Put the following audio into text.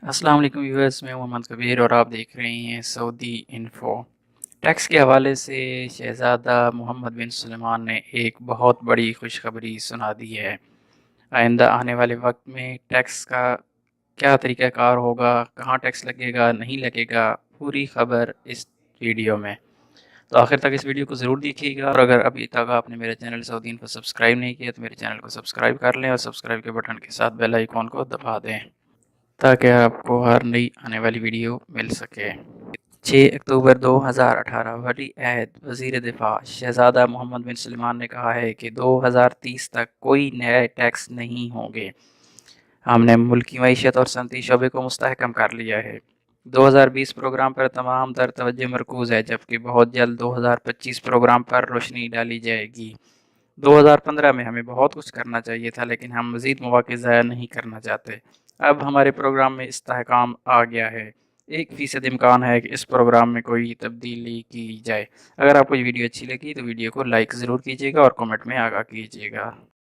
السلام علیکم ویورز، میں محمد کبیر اور آپ دیکھ رہے ہیں سعودی انفو۔ ٹیکس کے حوالے سے شہزادہ محمد بن سلمان نے ایک بہت بڑی خوشخبری سنا دی ہے۔ آئندہ آنے والے وقت میں ٹیکس کا کیا طریقہ کار ہوگا، کہاں ٹیکس لگے گا نہیں لگے گا، پوری خبر اس ویڈیو میں۔ تو آخر تک اس ویڈیو کو ضرور دیکھیے گا، اور اگر ابھی تک آپ نے میرے چینل سعودی انفو سبسکرائب نہیں کیا تو میرے چینل کو سبسکرائب کر لیں اور سبسکرائب کے بٹن کے ساتھ بیل آئیکن کو دبا دیں تاکہ آپ کو ہر نئی آنے والی ویڈیو مل سکے۔ 6 اکتوبر 2018 ولی عہد وزیر دفاع شہزادہ محمد بن سلمان نے کہا ہے کہ 2030 تک کوئی نئے ٹیکس نہیں ہوں گے۔ ہم نے ملکی معیشت اور صنعتی شعبے کو مستحکم کر لیا ہے۔ 2020 پروگرام پر تمام تر توجہ مرکوز ہے، جبکہ بہت جلد 2025 پروگرام پر روشنی ڈالی جائے گی۔ 2015 میں ہمیں بہت کچھ کرنا چاہیے تھا، لیکن ہم مزید مواقع ضائع نہیں کرنا چاہتے۔ اب ہمارے پروگرام میں استحکام آ گیا ہے۔ 1% امکان ہے کہ اس پروگرام میں کوئی تبدیلی کی جائے۔ اگر آپ کو یہ ویڈیو اچھی لگی تو ویڈیو کو لائک ضرور کیجیے گا اور کمنٹ میں آگاہ کیجیے گا۔